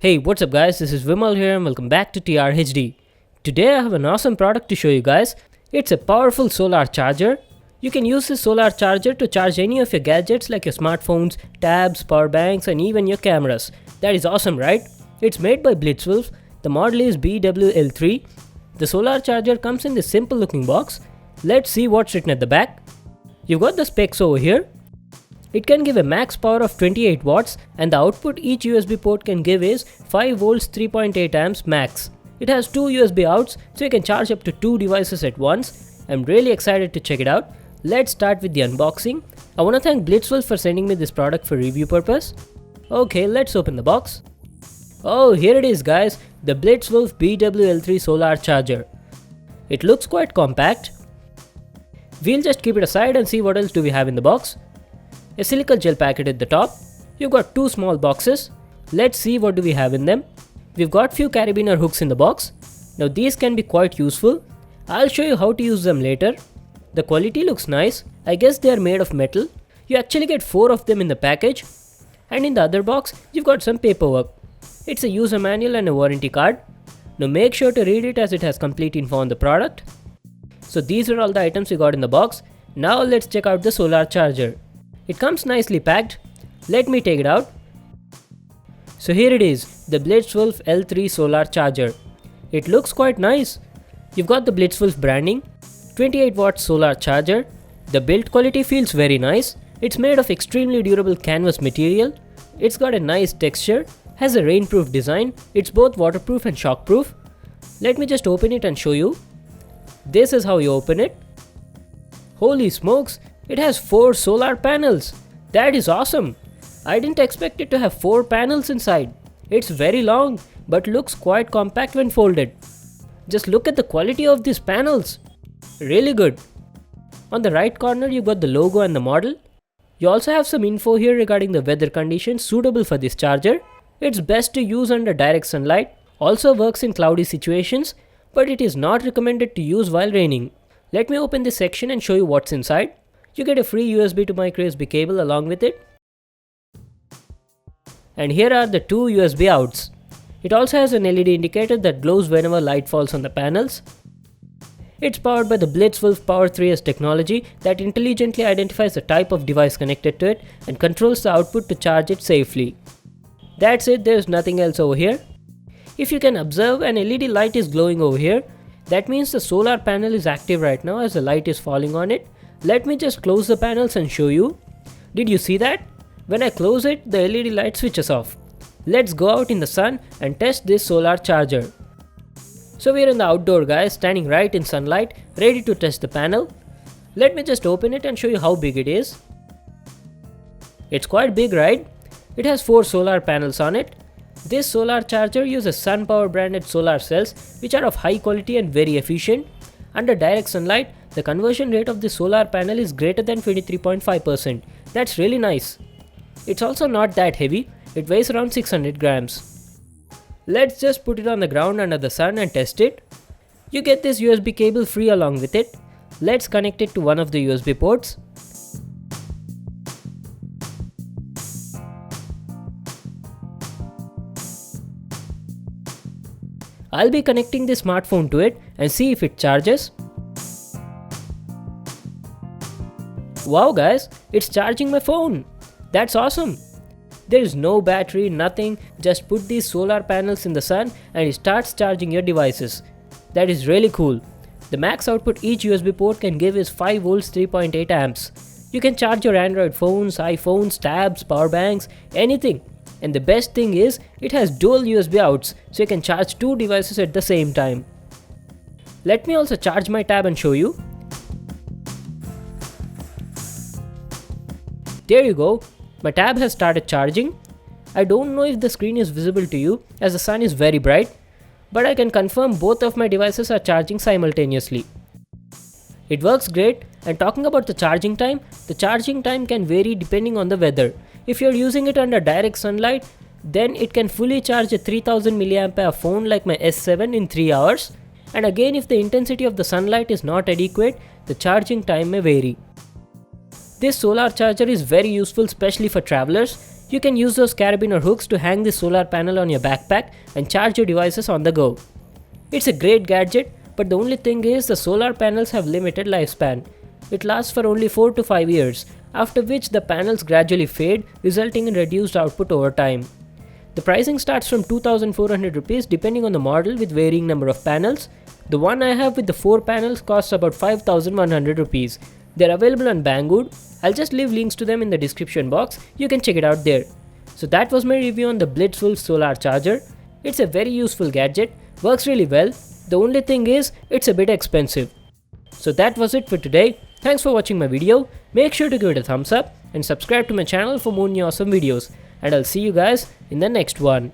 Hey, what's up guys, this is Vimal here and welcome back to TRHD. Today I have an awesome product to show you guys. It's a powerful solar charger. You can use this solar charger to charge any of your gadgets like your smartphones, tabs, power banks and even your cameras. That is awesome, right? It's made by Blitzwolf. The model is BWL3. The solar charger comes in this simple looking box. Let's see what's written at the back. You've got the specs over here. It can give a max power of 28 watts and the output each USB port can give is 5 volts 3.8 amps max. It has two USB outs so you can charge up to two devices at once. I'm really excited to check it out. Let's start with the unboxing. I want to thank Blitzwolf for sending me this product for review purpose. Okay, let's open the box. Oh, here it is guys, the Blitzwolf BWL3 solar charger. It looks quite compact. We'll just keep it aside and see what else do we have in the box. A silica gel packet at the top. You've got two small boxes. Let's see what do we have in them. We've got few carabiner hooks in the box. Now these can be quite useful. I'll show you how to use them later. The quality looks nice. I guess they are made of metal. You actually get 4 of them in the package. And in the other box, you've got some paperwork. It's a user manual and a warranty card. Now make sure to read it as it has complete info on the product. So these are all the items we got in the box. Now let's check out the solar charger. It comes nicely packed. Let me take it out. So here it is, the Blitzwolf L3 solar charger. It looks quite nice. You've got the Blitzwolf branding, 28 watt solar charger. The build quality feels very nice. It's made of extremely durable canvas material. It's got a nice texture, has a rainproof design. It's both waterproof and shockproof. Let me just open it and show you. This is how you open it. Holy smokes! It has 4 solar panels. That is awesome. I didn't expect it to have 4 panels inside. It's very long but looks quite compact when folded. Just look at the quality of these panels. Really good. On the right corner you've got the logo and the model. You also have some info here regarding the weather conditions suitable for this charger. It's best to use under direct sunlight. Also works in cloudy situations, but it is not recommended to use while raining. Let me open this section and show you what's inside. You get a free USB to micro USB cable along with it. And here are the 2 USB outs. It also has an LED indicator that glows whenever light falls on the panels. It's powered by the Blitzwolf Power 3S technology that intelligently identifies the type of device connected to it and controls the output to charge it safely. That's it, there's nothing else over here. If you can observe, an LED light is glowing over here. That means the solar panel is active right now as the light is falling on it. Let me just close the panels and show you. Did you see that? When I close it, the LED light switches off. Let's go out in the sun and test this solar charger. So we're in the outdoor guys, standing right in sunlight, ready to test the panel. Let me just open it and show you how big it is. It's quite big, right? It has 4 solar panels on it. This solar charger uses SunPower branded solar cells which are of high quality and very efficient. Under direct sunlight, the conversion rate of the solar panel is greater than 23.5%. That's really nice. It's also not that heavy. It weighs around 600 grams. Let's just put it on the ground under the sun and test it. You get this USB cable free along with it. Let's connect it to one of the USB ports. I'll be connecting the smartphone to it and see if it charges. Wow guys, it's charging my phone. That's awesome. There is no battery, nothing. Just put these solar panels in the sun and it starts charging your devices. That is really cool. The max output each USB port can give is 5 volts 3.8 amps. You can charge your Android phones, iPhones, tabs, power banks, anything. And the best thing is, it has dual USB outs, so you can charge 2 devices at the same time. Let me also charge my tab and show you. There you go, my tab has started charging. I don't know if the screen is visible to you as the sun is very bright, but I can confirm both of my devices are charging simultaneously. It works great, and talking about the charging time can vary depending on the weather. If you're using it under direct sunlight, then it can fully charge a 3000 mAh phone like my S7 in 3 hours. And again, if the intensity of the sunlight is not adequate, the charging time may vary. This solar charger is very useful especially for travelers. You can use those carabiner hooks to hang this solar panel on your backpack and charge your devices on the go. It's a great gadget, but the only thing is the solar panels have limited lifespan. It lasts for only 4 to 5 years, after which the panels gradually fade, resulting in reduced output over time. The pricing starts from 2400 rupees depending on the model with varying number of panels. The one I have with the 4 panels costs about 5100 rupees. They are available on Banggood. I'll just leave links to them in the description box, you can check it out there. So that was my review on the Blitzwolf solar charger. It's a very useful gadget, works really well. The only thing is, it's a bit expensive. So that was it for today. Thanks for watching my video. Make sure to give it a thumbs up and subscribe to my channel for more new awesome videos. And I'll see you guys in the next one.